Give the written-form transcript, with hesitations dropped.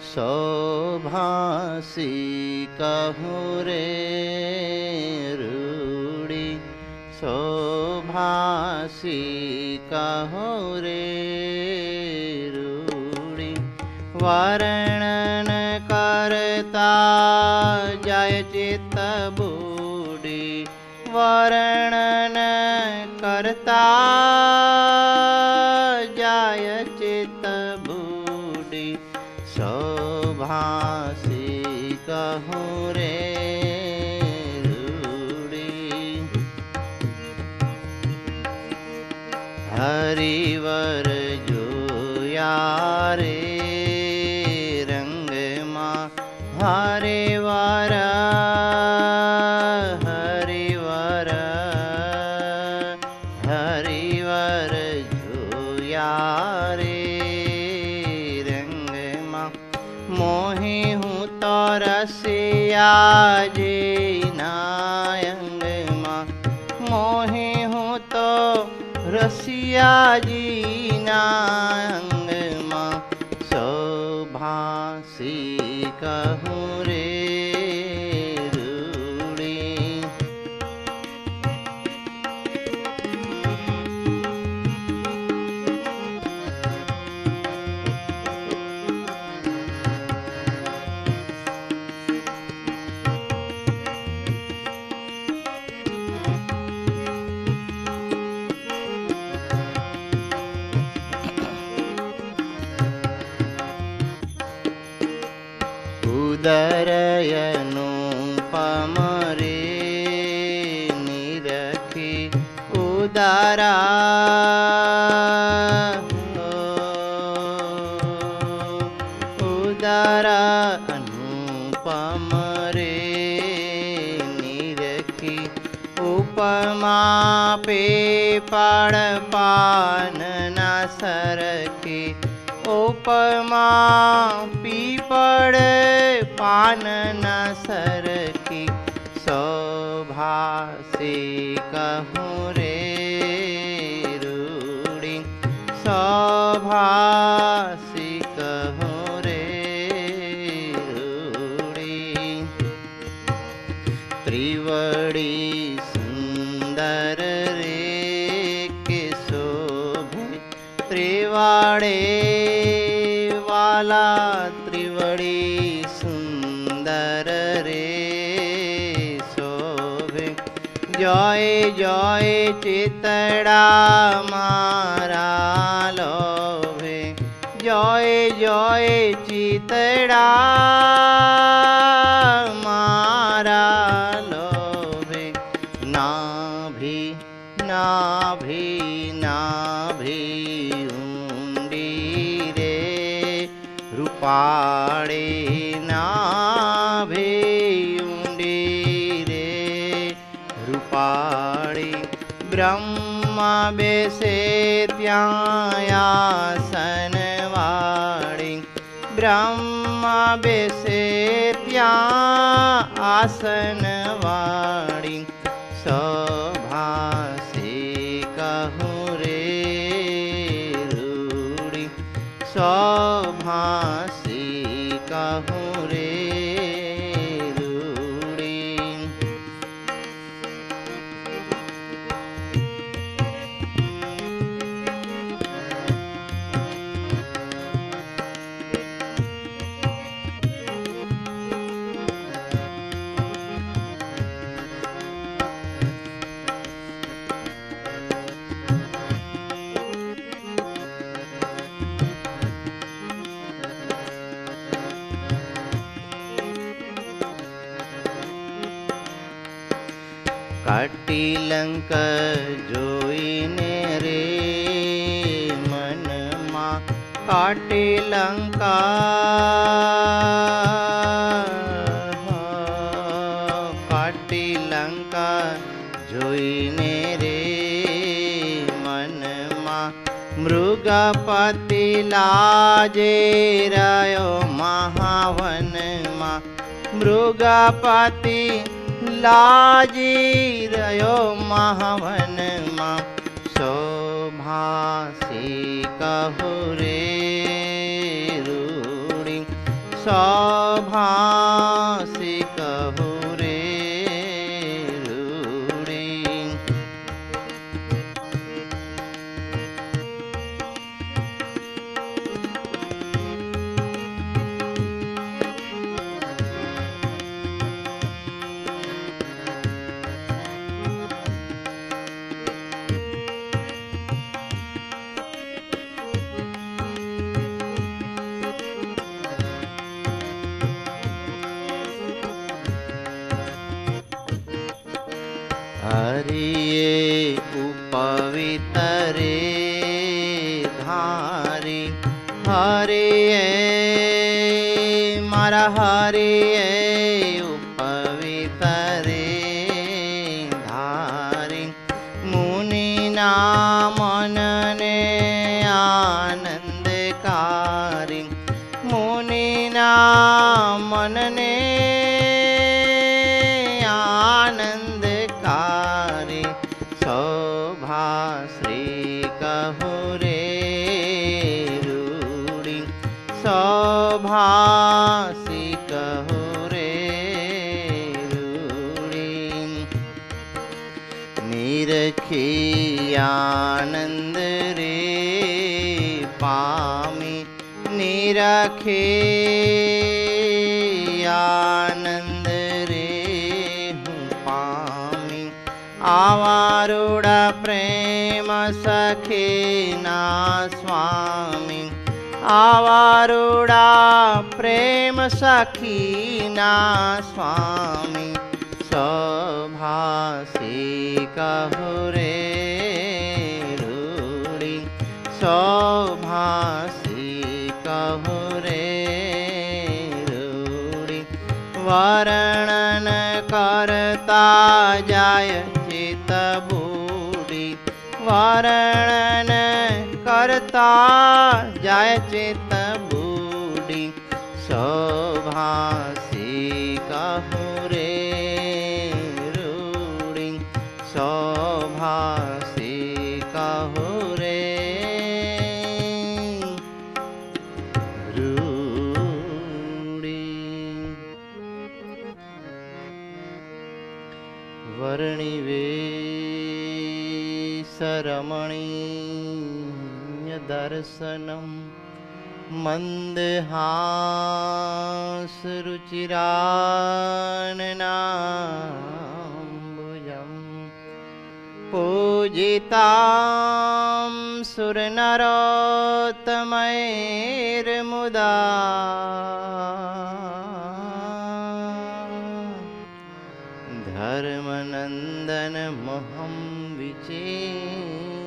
शोभासी कहूँ रे रूढ़ी, शोभासी कहूँ रे रूढ़ी। वर्णन करता जाय चित्त बूढ़ी, वर्णन करता जाय चित्त बूढ़ी। शोभासी कहूँ रे रूढ़ी। हरिवर जोया रे रंग माँ हरिवर, हरिवर हरिवर जोया रे रंग माँ। मोही हूँ तो रसिया जी नायंग माँ, मोही हूँ तो रसिया जी नायंग माँ। शोभासी कहूँ रे रूढ़ी। उदरयनुपम रे निरखी उदरा, उदरा अनुपम रे निरखी। उपमा पे पड़ पान न सरखी, उपमा पीपड़ पान न सरखी। शोभासी कहूँ रे रूढ़ी, शोभासी कहूँ रे रूढ़ी। त्रिवड़ी सुंदर रे के शोभे त्रिवाड़े वाला, त्रिवड़ी सुंदर रे शोभे। जय जय चितड़ा मारा लोभे, जय जय चितड़ा मारा लोभे। नाभि नाभि नाभि ऊंडी रे रूपाड़े, नाभि ऊंडी रे रूपाड़े। ब्रह्मा बेसे ત્યાં આસન વાળી, ब्रह्मा बेसे ત્યાં आसन वाળી। शोभासी कहूँ रे रूढ़ी, शोभासी कहूँ रे रूढ़ी। काटिलंक जोईने रे मनमा, काटिलंका काटिलंका जोईने रे मनमा। मृगपति लाजे रयो महावनमा, मृगपति लाजी रयो महावनमा। शोभासी कहूँ रे रूढ़ी, सौभासी कहु रे रूड़ी। हरिये उपवितरे धारी, हरिये मारा हरिये उपवितरे धारी। मुनिना मनने आनंदकारी, मुनिना मनने सौभाश्री कहु रे रूड़ी। सौभासी कहु रे रूड़ी। निरखी आनंद रे पामी, निरखी आनंद रे हूँ पामी। आवारूढ़ा प्रेम सखीना स्वामी, आवारूढ़ा प्रेम सखीना स्वामी। सौभासी कहु रे रूड़ी। सौभासी कहु रे रूड़ी। वर्णन करता जाय चित बूढ़ी, वर्णन करता जाय चित बूढ़ी। सौभासी कहु रे रूड़ी। सौभासी कहु रे रूड़ी। वर्णिवेशरमणीय दर्शनम, मन्दहासरुचिराननाम्बुजम्। पूजितां सुरनरोत्तमैर्मुदा, धर्मनन्दनमहं विचिन्तये।